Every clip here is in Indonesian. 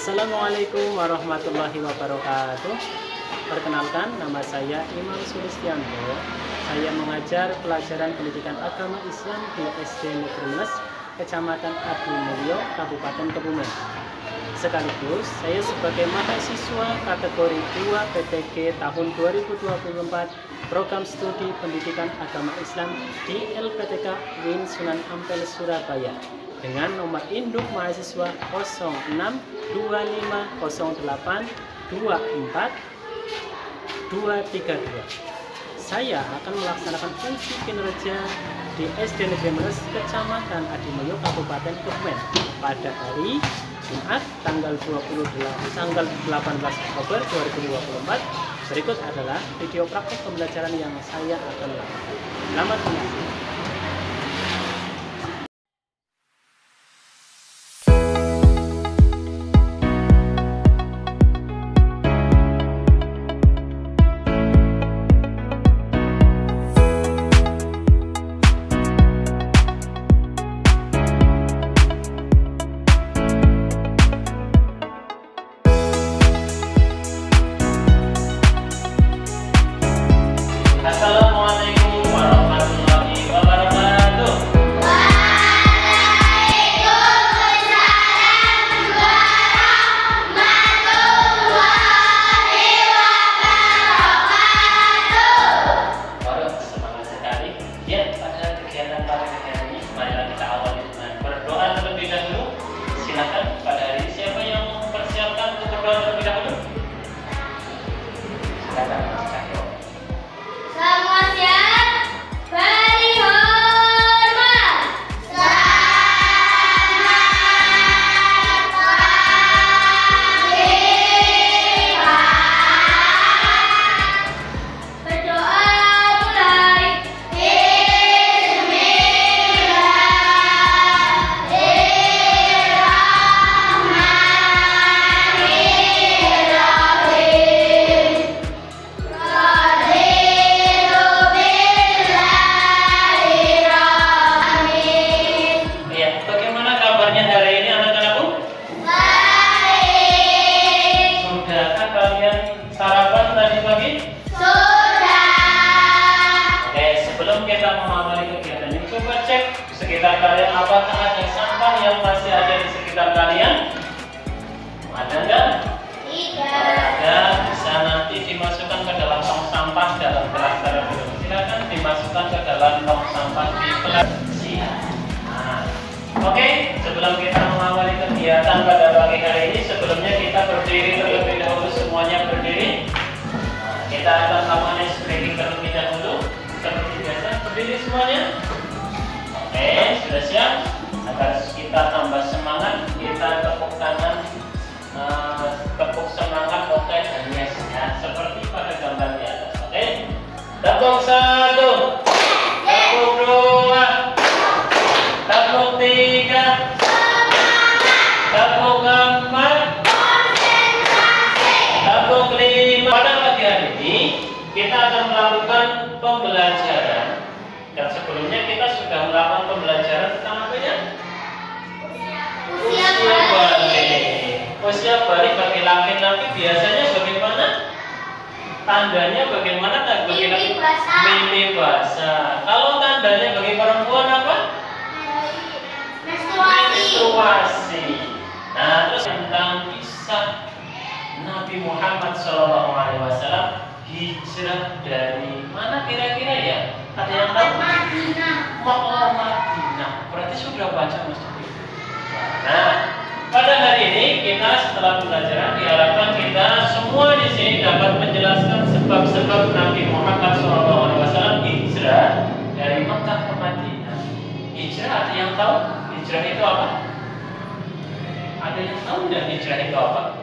Assalamualaikum warahmatullahi wabarakatuh. Perkenalkan, nama saya Imam Sulistianto. Saya mengajar pelajaran pendidikan agama Islam di SD Negeri Mes, Kecamatan Adimulyo, Kabupaten Kebumen. Sekaligus saya sebagai mahasiswa kategori 2 PTG tahun 2024 Program Studi Pendidikan Agama Islam di LPTK UIN Sunan Ampel Surabaya dengan nomor induk mahasiswa 0625082432. Saya akan melaksanakan uji kinerja di SD Negeri Mes, Kecamatan Adimulyo, Kabupaten Kebumen pada hari Jumat tanggal 18 Oktober 2024. Berikut adalah video praktek pembelajaran yang saya akan lakukan. Selamat menyaksikan. Assalamualaikum warahmatullahi wabarakatuh. Waalaikumsalam warahmatullahi wabarakatuh. Baru semangat sekali. Ya, pada kegiatan ini, marilah kita awali dengan berdoa terlebih dahulu. Silakan pada hari ini siapa yang mempersiapkan untuk berdoa terlebih dahulu? Silakan Mas Cahyo. Semua siap, beri hormat. Selamat Fatihah. Berdoa mulai. Bismillahirrahmanirrahim. Ya, bagaimana kabarnya hari ini anak-anakku? Baik. Sudahkah kalian sarapan tadi pagi? Sudah. Oke, sebelum kita mengawali kegiatan ini, coba cek di sekitar kalian apakah ada sampah yang masih ada di sekitar kalian? Ada enggak? Tidak. Ada, bisa nanti dimasukkan ke dalam tong sampah dalam kelas terlebih dahulu. Silakan dimasukkan ke dalam tong sampah di kelas siang. Nah, oke, sebelum kita mengawali kegiatan pada pagi hari ini, sebelumnya kita berdiri terlebih dahulu, semuanya berdiri. Nah, kita akan melakukan stretching terlebih dahulu. Seperti biasa, berdiri semuanya. Oke, sudah siap? Agar kita tambah semangat, kita tepuk tangan, tepuk semangat, oke, dan yes, ya, seperti pada gambar di atas. Oke, tepuk 1, tepuk 2, tepuk 3, tepuk 4, tepuk 5. Pada pagi hari ini kita akan melakukan pembelajaran. Dan sebelumnya kita sudah melakukan pembelajaran tentang apa ya? Usia balik. Usia balik bagi laki-laki biasanya bagaimana? Tandanya bagaimana? Mimpi basah. Mimpi basah. Kalau tandanya bagi perempuan apa? Menstruasi. Nah, terus tentang kisah Nabi Muhammad SAW hijrah dari mana kira-kira ya? Ada yang tahu? Madinah. Madinah. Berarti sudah baca Mas Cahyo. Nah, pada hari ini kita setelah pembelajaran diharapkan kita semua di sini dapat menjelaskan sebab-sebab Nabi Muhammad SAW hijrah dari Mekah ke Madinah. Hijrah, ada yang tahu? Hijrah itu apa? Ada yang tahu nggak hijrah itu apa?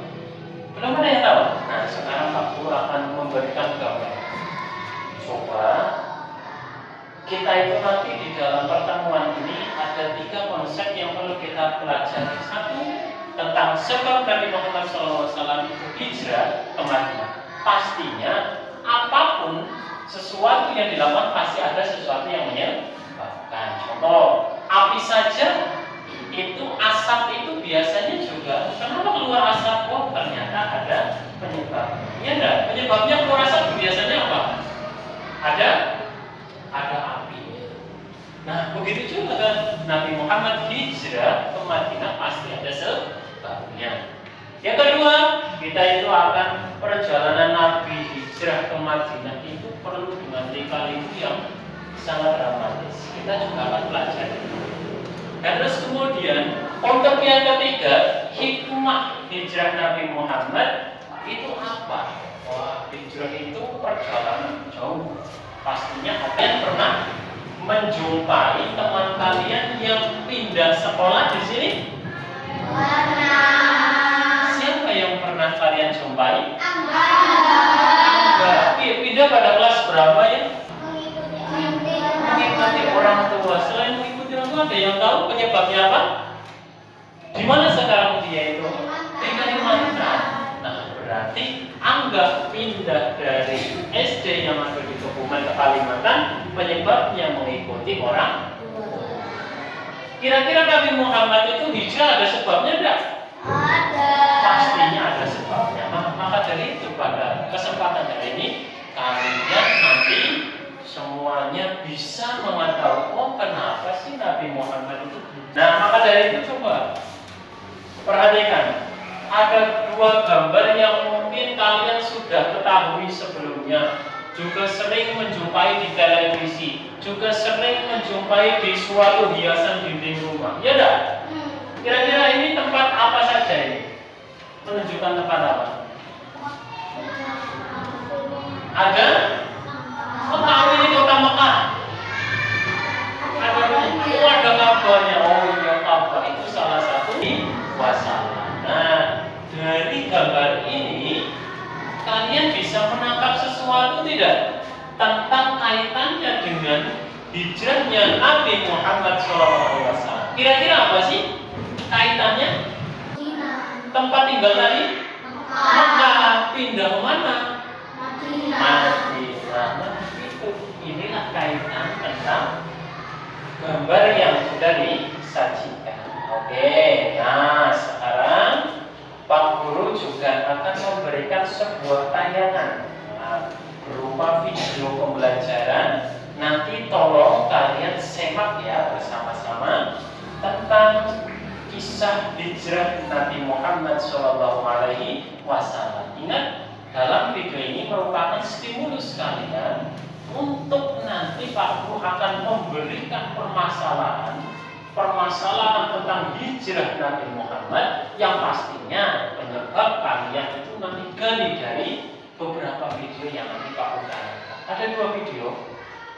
Belum ada yang tahu? Nah, sekarang Pak Guru akan memberikan gambar. Coba kita itu nanti di dalam pertemuan ini ada 3 konsep yang perlu kita pelajari. Satu, tentang sebab Nabi Muhammad SAW itu hijrah ke Madinah. Pastinya apapun sesuatu yang dilakukan pasti ada sesuatu yang menyebabkan. Contoh, api saja itu asap itu biasanya juga kenapa keluar asap ternyata ada penyebab. Ya enggak? Penyebabnya kalau rasa biasanya apa? Ada api. Nah, begitu juga kan Nabi Muhammad hijrah ke Madinah pasti ada sebabnya. Yang kedua, kita itu akan perjalanan Nabi hijrah ke Madinah itu perlu dengan lika-liku yang sangat dramatis. Kita juga akan pelajari. Dan terus kemudian untuk yang ketiga, hikmah hijrah Nabi Muhammad itu apa? Wah, hijrah itu perjalanan jauh. Pastinya kalian pernah menjumpai teman kalian yang pindah sekolah di sini? Siapa yang pernah kalian jumpai? Angga. Pindah pada kelas berapa ya? Mengikuti orang tua. Selain mengikuti orang tua, ada yang tahu penyebabnya apa? Di mana sekarang dia itu? Di Kalimantan. Nah, berarti Angga pindah dari SD yang ada di Kebumen ke Kalimantan, penyebabnya mengikuti orang. Kira-kira Nabi Muhammad itu hijrah ada sebabnya enggak? Ada. Pastinya ada sebabnya. Maka dari itu pada kesempatan hari ini kalian nanti semuanya bisa mengetahui, oh kenapa sih Nabi Muhammad itu. Nah, maka dari itu coba perhatikan, ada dua gambar yang mungkin kalian sudah ketahui sebelumnya, juga sering menjumpai di televisi, juga sering menjumpai di suatu hiasan dinding rumah. Ya enggak? Kira-kira ini tempat apa saja ini? Menunjukkan tempat apa? Ada? Mekah, ini kota Mekah. Ada kabarnya. Oh iya, Ka'bah itu salah satu wasalah. Nah, dari gambar ini kalian bisa menangkap sesuatu tidak tentang kaitannya dengan hijrahnya Nabi Muhammad SAW. Kira-kira apa sih kaitannya? Tempat tinggal tadi? Mekah. Pindah ke mana? Madinah. Nah, itu inilah kaitan tentang gambar yang sudah disajikan. Oke, nah sekarang Pak Guru juga akan memberikan sebuah tayangan berupa video pembelajaran. Nanti tolong kalian simak ya bersama-sama tentang kisah hijrah Nabi Muhammad SAW. Ingat, dalam video ini merupakan stimulus kalian untuk nanti Pak Guru akan memberikan permasalahan tentang hijrah Nabi Muhammad yang pastinya penyebab kalian itu nanti gali dari beberapa video yang nanti Pak Guru tayangkan. Ada dua video.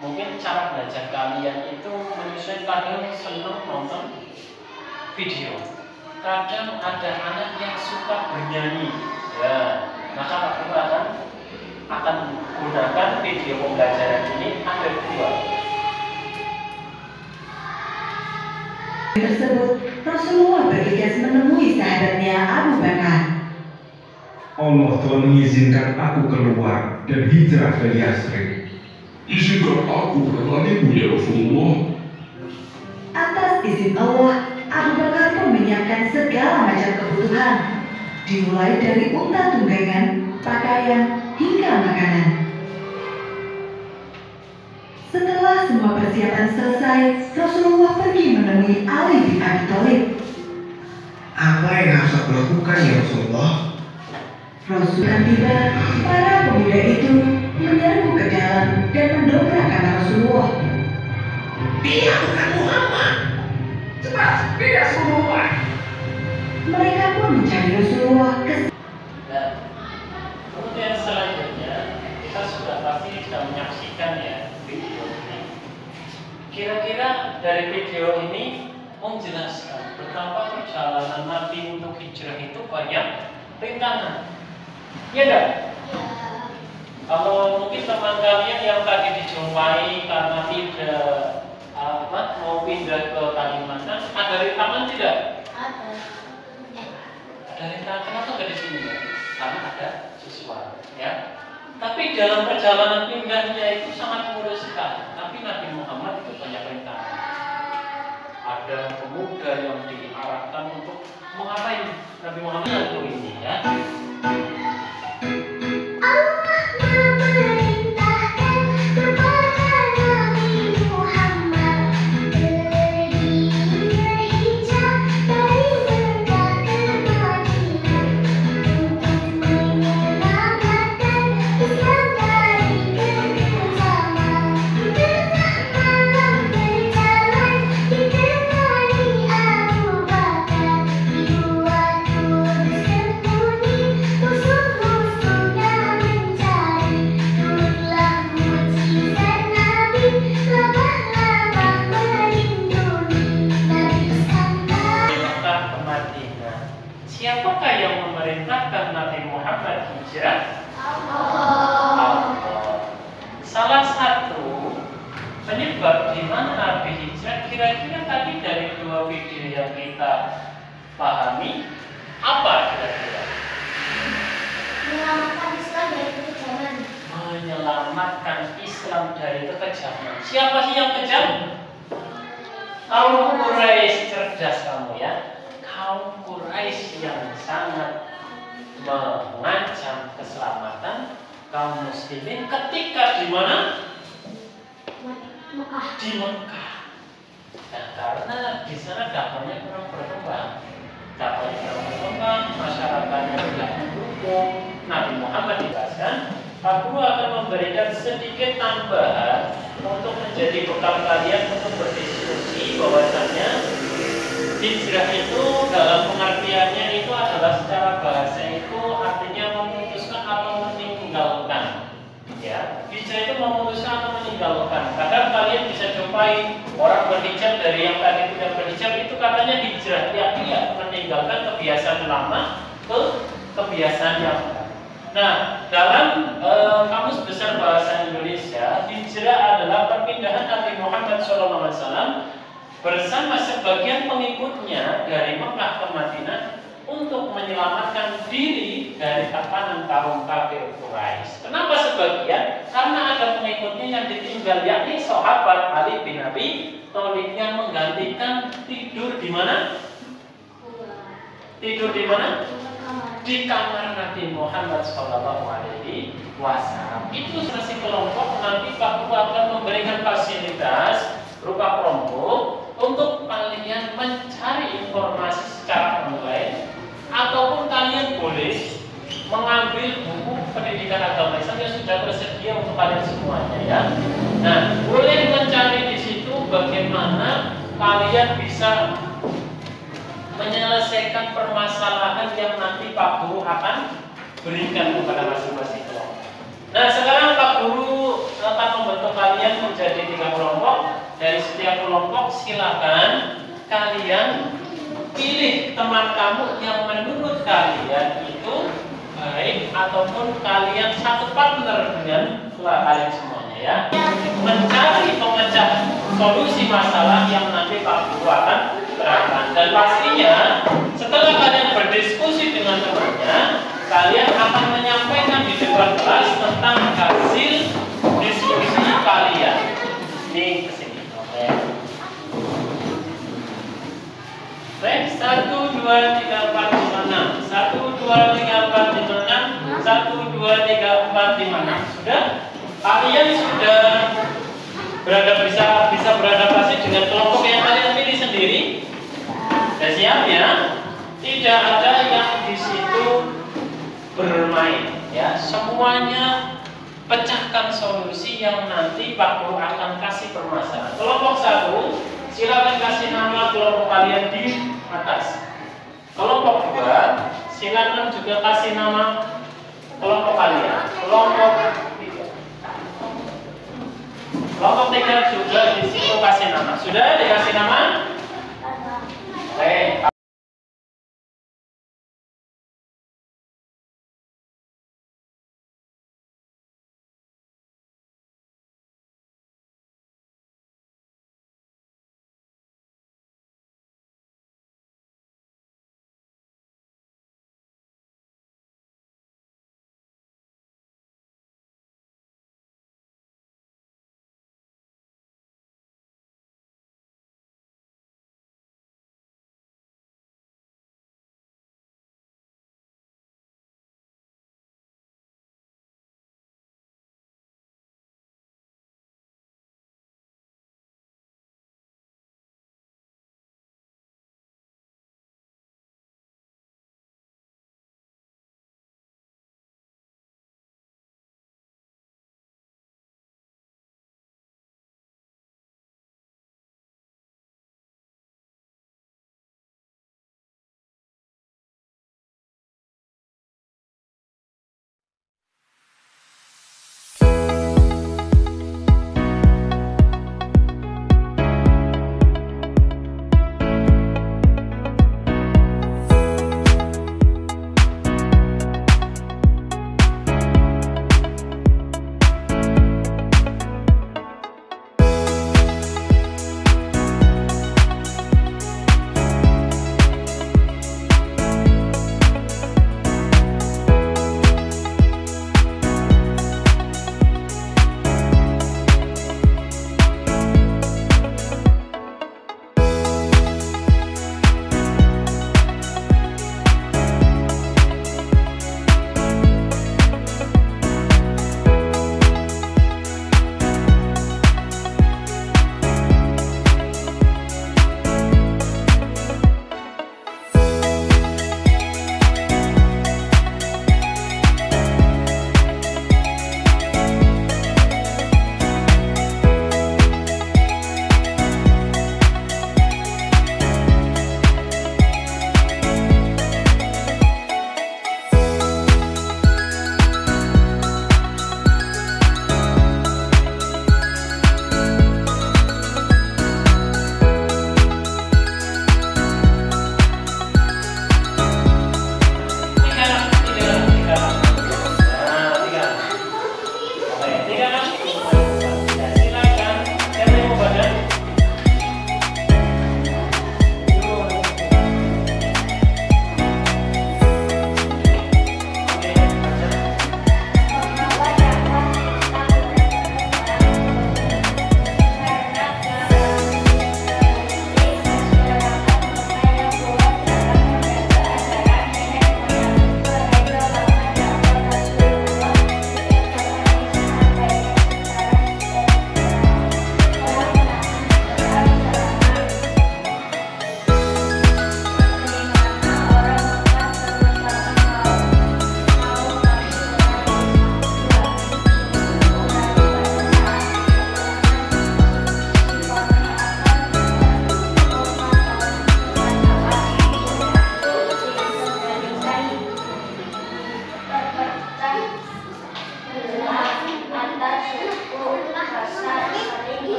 Mungkin cara belajar kalian itu menyesuaikan, kadang senang nonton video, kadang ada anak yang suka bernyanyi. Ya, maka Pak Guru akan gunakan video pembelajaran ini ada dua. Tersebut, Rasulullah bergegas menemui sahabatnya Abu Bakar. Allah telah mengizinkan aku keluar dan hijrah dari Yasrib. Izinkan aku menemanimu ya Rasulullah. Atas izin Allah, Abu Bakar pun menyiapkan segala macam kebutuhan, dimulai dari unta tunggangan, pakaian, hingga makanan. Setelah semua persiapan selesai, Rasulullah pergi menemui Ali bin Abi Thalib. Apa yang harus aku lakukan ya Rasulullah? Rasulullah tiba, para pemuda itu menyerbu ke dalam dan mendobrak kamar Rasulullah. Dia bukan Muhammad. Cepat, dia Rasulullah. Mereka pun mencari Rasulullah ke. Dan kemudian selanjutnya kita pasti sudah menyaksikan ya video ini. Kira-kira dari video ini menjelaskan betapa perjalanan Nabi untuk hijrah itu banyak rintangan. Ya enggak? Kalau mungkin teman kalian yang tadi dijumpai karena tidak mau pindah ke Kalimantan, ada rintangan tidak? Ada rintangan, kenapa nggak di sini? Karena ada sesuatu, ya. Tapi dalam perjalanan pindahnya itu sangat mulus sekali. Tapi Nabi Muhammad itu banyak rintangan. Ada pemuda yang diarahkan untuk mengapain Nabi Muhammad itu ini, ya. Siapakah yang memerintahkan Nabi Muhammad hijrah? Allah. Allah. Salah satu penyebab di mana Nabi hijrah, kira-kira tadi dari dua video yang kita pahami, apa kira-kira? Menyelamatkan Islam dari kekejaman. Menyelamatkan Islam dari kekejaman. Siapa sih yang kejam? Kaum Quraisy. Cerdas kamu ya. Kaum Quraisy yang sangat mengancam keselamatan kaum muslimin ketika di mana? Mekah. Di Mekah. Nah, karena di sana dakwahnya kurang berkembang. Dakwahnya kurang berkembang, masyarakatnya tidak mendukung. Nabi Muhammad dijelaskan, aku akan memberikan sedikit tambahan untuk menjadi bekal kalian untuk berdiskusi bahwasannya hijrah itu dalam pengertiannya itu adalah secara bahasa itu artinya memutuskan atau meninggalkan. Ya, hijrah itu memutuskan atau meninggalkan. Kadang kalian bisa jumpai orang berhijab dari yang tadi tidak berhijab itu katanya hijrah, yakni ya meninggalkan kebiasaan lama ke kebiasaan yang baru. Nah, dalam Kamus Besar Bahasa Indonesia, hijrah adalah perpindahan Nabi Muhammad SAW bersama sebagian pengikutnya dari Mekah ke Madinah untuk menyelamatkan diri dari tekanan kaum kafir Quraisy. Kenapa sebagian? Karena ada pengikutnya yang ditinggal, yakni sahabat Ali bin Abi Thalib yang menggantikan tidur di mana? Tidur di mana? Di kamar Nabi Muhammad SAW. Itu masih kelompok nanti Pak Guru akan memberikan fasilitas berupa Chromebook untuk kalian mencari informasi secara online, ataupun kalian boleh mengambil buku pendidikan agama Islam yang sudah tersedia untuk kalian semuanya ya. Nah, boleh mencari di situ bagaimana kalian bisa menyelesaikan permasalahan yang nanti Pak Guru akan berikan kepada masing-masing kelompok. Nah, sekarang Pak Guru akan membentuk kalian menjadi 3 kelompok. Dari setiap kelompok silakan kalian pilih teman kamu yang menurut kalian itu baik, ataupun kalian satu partner dengan kalian semuanya ya. Mencari pemecah solusi masalah yang nanti Pak Guru akan terapkan. Dan pastinya setelah kalian berdiskusi dengan temannya, kalian akan menyampaikan di depan kelas tentang hasil diskusi kalian. Ini kesini. Oke. Baik, 1, 2, 3, 4, 5, 6. 1, 2, 3, 4, 5, 6. 1, 2, 3, 4, 5, 6. Sudah? Kalian sudah bisa beradaptasi dengan kelompok yang kalian pilih sendiri? Sudah siap ya? Tidak ada yang di situ bermain ya. Semuanya pecahkan solusi yang nanti Pak Guru akan kasih permasalahan. Kelompok 1, silakan kasih nama kelompok kalian di atas. Kelompok 2, silakan juga kasih nama kelompok kalian. Kelompok 3 juga di situ kasih nama. Sudah dikasih nama? Baik.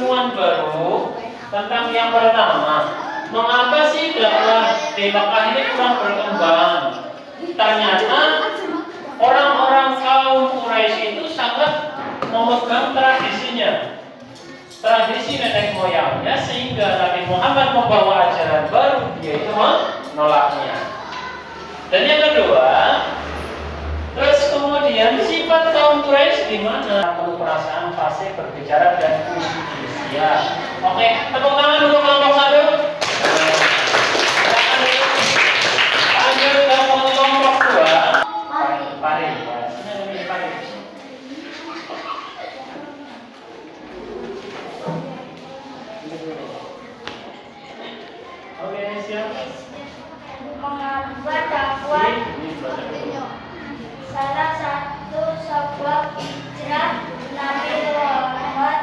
ilmuwan baru tentang yang pertama, mengapa sih dakwah di Mekah ini kurang berkembang? Ternyata orang-orang kaum Quraisy itu sangat memegang tradisinya, tradisi nenek moyangnya, sehingga Nabi Muhammad membawa ajaran baru, dia itu menolaknya. Dan yang kedua, terus kemudian sifat kaum Quraisy di mana? Penuh perasaan, fasih, berbicara dan usia. Oke, tepuk tangan untuk kelompok satu. Lanjut ke kelompok dua. Pari. Sini ada milih pari. Oke, siap. Mengapa dakwah salah satu sebab hijrah Nabi Muhammad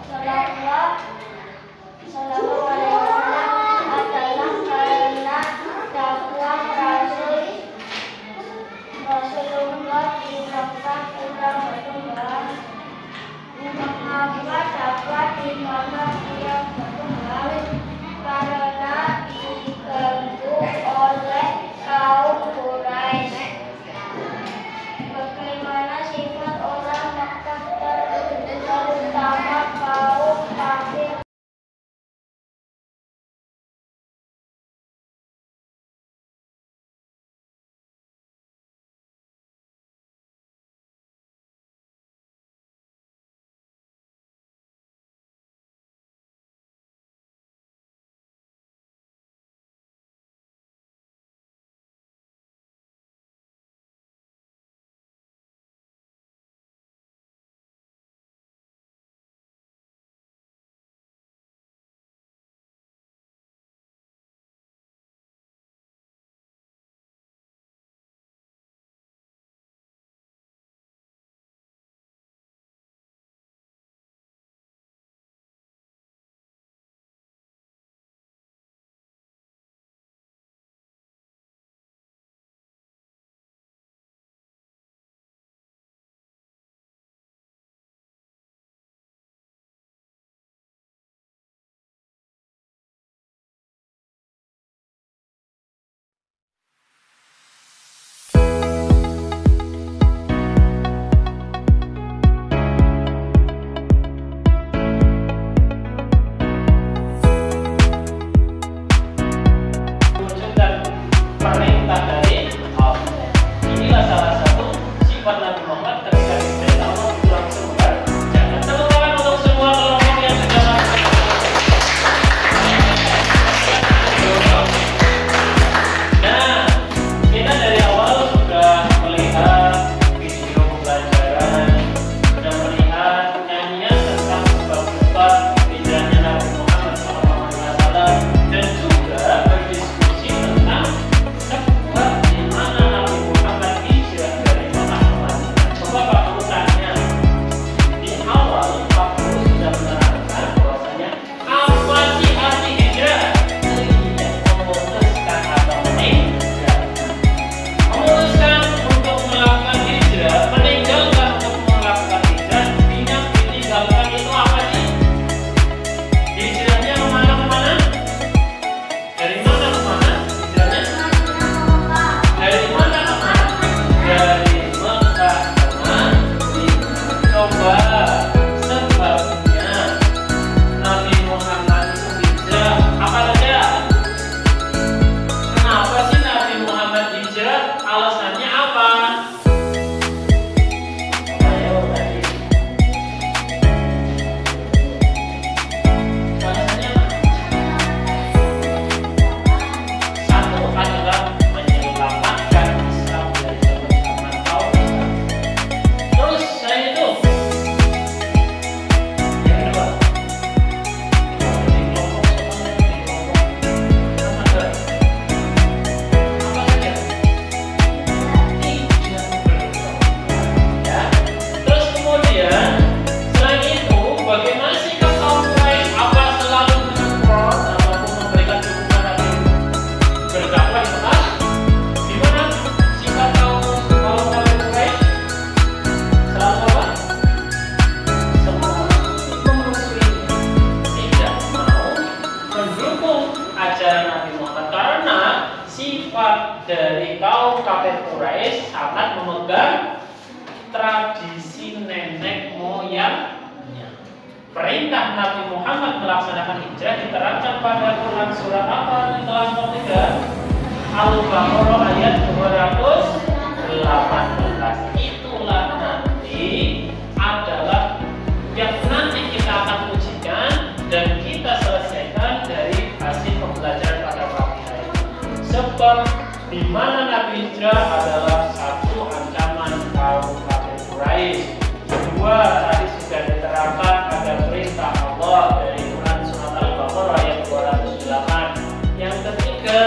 Sallallahu Alaihi Wasallam adalah karena dakwah Rasulullah di Mekah kurang berkembang. Mengapa dakwah di Mekah kurang berkembang? Karena diganggu oleh kaum Quraisy. Bagaimana sifat orang Makkah tertentu? sifat dari kaum kafir Quraisy sangat memegang tradisi nenek moyangnya. Perintah Nabi Muhammad melaksanakan hijrah diterangkan pada Quran surat apa di kelompok 3 Al-Baqarah ayat 218. Itulah nanti adalah yang nanti kita akan ujikan dan kita selesaikan dari hasil pembelajaran pada pagi hari. Sebab di mana Nabi hijrah adalah satu ancaman kaum kafir Quraisy. Kedua, tadi sudah diterangkan ada perintah Allah dari Quran surat Al-Baqarah ayat 208. Yang ketiga,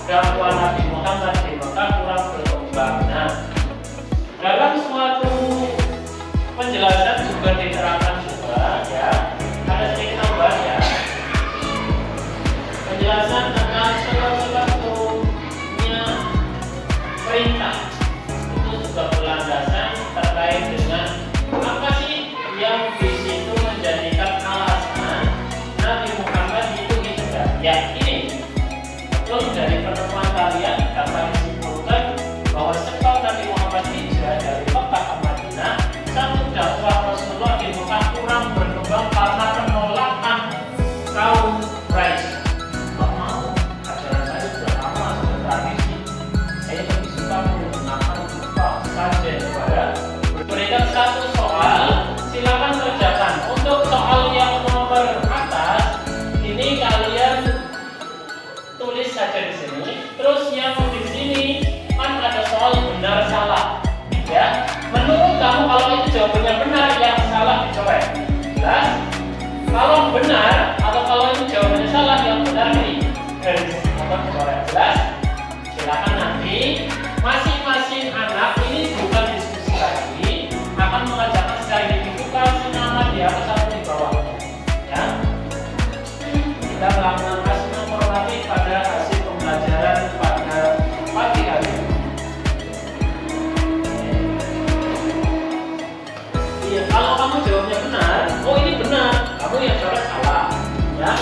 dakwah Nabi Muhammad di Mekah kurang berkembang. Nah, dalam suatu penjelasan juga diterangkan juga ya, ada sedikit tambahan ya. Penjelasan tentang sebab-sebabnya perintah itu juga berlandasan terkait dengan apa sih yang di situ menjadikan alasan Nabi Muhammad itu hijrah. Ya ini betul dari pertemuan kalian dapat disimpulkan bahwa sebab Nabi Muhammad hijrah dari Mekah ke Madinah, satu dakwah Rasulullah di Mekah kurang berkembang karena penolakan kaum Quraisy. Nggak mau, ajaran saya sudah lama, sudah tradisi. Saya lebih suka menggunakan upah saja daripada berikan satu soal. Silakan kerjakan. Untuk soal yang nomor atas, ini kalian tulis saja di sini. Terus yang di sini kan ada soal benar salah. Ya, menurut kamu kalau itu jawabannya benar, yang salah dicoret. Jelas? Kalau benar atau kalau itu jawabannya salah, yang benar ini garis atau dicoret. Jelas? Silakan nanti masing-masing anak ini bukan diskusi lagi, akan mengajarkan secara identifikasi nama di atas atau di bawah. Ya, kita akan kasih nomor nanti pada hasil pembelajaran pada pagi hari. Iya, kalau kamu jawabnya benar, oh ini benar, kamu yang coret salah, ya.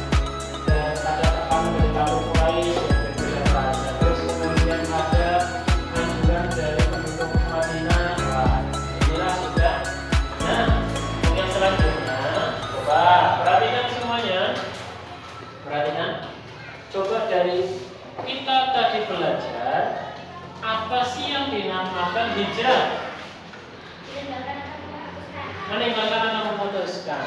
Dan ada tekanan dari kamu mulai berbeda bahasa. Terus kemudian ada anjuran dari penduduk Madinah. Nah, inilah sudah. Nah, untuk yang selanjutnya, coba perhatikan semuanya. Perhatikan. Coba dari kita tadi belajar apa sih yang dinamakan hijrah? Meninggalkan atau memutuskan.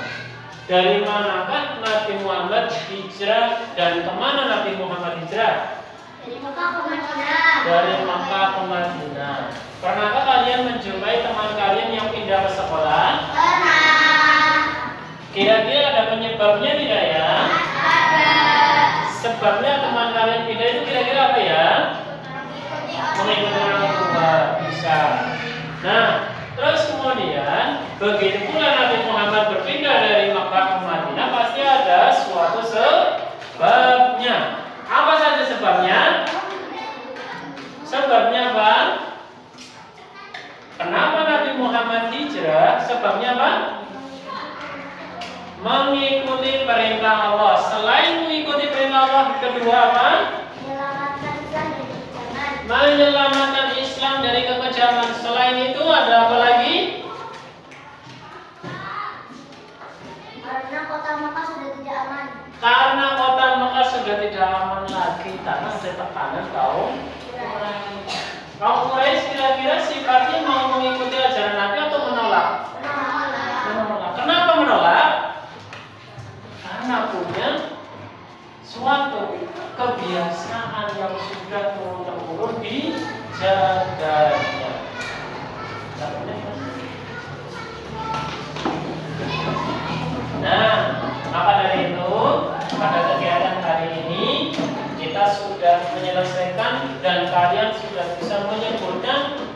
Dari manakah Nabi Muhammad hijrah dan kemana Nabi Muhammad hijrah? Dari Mekah ke Madinah. Dari Mekah ke Madinah. Pernahkah kalian menjumpai teman kalian yang pindah ke sekolah? Pernah. Kira-kira ada penyebabnya tidak ya? Ada. Sebabnya teman kalian pindah itu kira-kira apa ya? Mengikuti orang tua. Bisa. Nah, terus kemudian begitu pula Nabi Muhammad berpindah dari Makkah ke Madinah, pasti ada suatu sebabnya. Apa saja sebabnya? Sebabnya apa? Kenapa Nabi Muhammad hijrah? Sebabnya apa? Mengikuti perintah Allah. Selain mengikuti perintah Allah, kedua apa? Menyelamatkan Islam dari kekejaman. Selain itu ada apa lagi? Karena kota Mekah sudah tidak aman. Karena kota Mekah sudah tidak aman lagi karena ada tekanan kaum Quraisy. Kaum Quraisy kira-kira sifatnya mau mengikuti ajaran Nabi atau menolak? Menolak. Kenapa menolak? Karena punya suatu kebiasaan yang sudah turun-temurun dijaganya. Nah, maka dari itu pada kegiatan hari ini kita sudah menyelesaikan dan kalian sudah bisa menyebutkan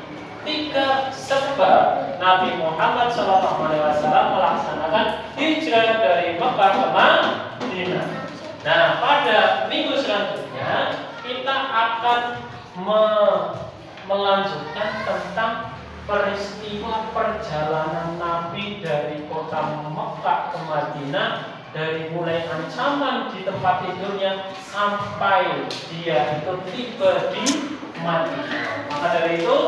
3 sebab Nabi Muhammad SAW melaksanakan hijrah dari Mekah ke Madinah. Nah, pada minggu selanjutnya kita akan melanjutkan tentang peristiwa perjalanan Nabi dari kota Mekah ke Madinah dari mulai ancaman di tempat tidurnya sampai dia itu tiba di mati. Maka dari itu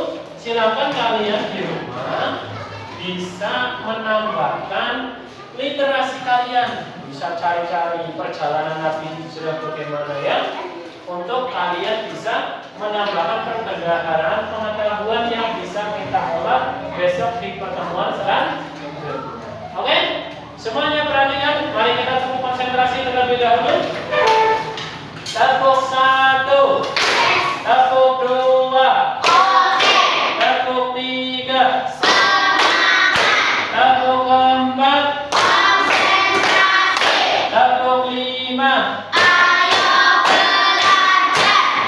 silakan kalian di rumah bisa menambahkan literasi kalian, bisa cari-cari perjalanan Nabi Hijrah bagaimana ya, untuk kalian bisa menambahkan pengetahuan yang bisa kita olah besok di pertemuan selanjutnya. Oke? Semuanya perhatikan, mari kita tepuk konsentrasi terlebih dahulu. Tepuk 1, tepuk 2, tepuk 3, tepuk 4, tepuk 5.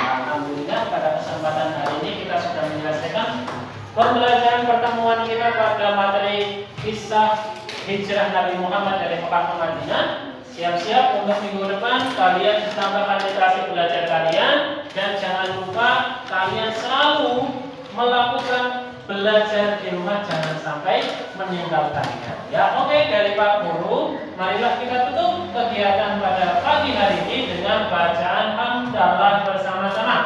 Alhamdulillah pada kesempatan hari ini kita sudah menyelesaikan pembelajaran pertemuan kita pada materi kisah hijrah Nabi Muhammad dari Mekah ke Madinah. Siap-siap untuk minggu depan kalian tambahkan literasi belajar kalian, dan jangan lupa kalian selalu melakukan belajar di rumah, jangan sampai meninggalkannya. Ya, oke, dari Pak Guru, marilah kita tutup kegiatan pada pagi hari ini dengan bacaan hamdalah bersama-sama.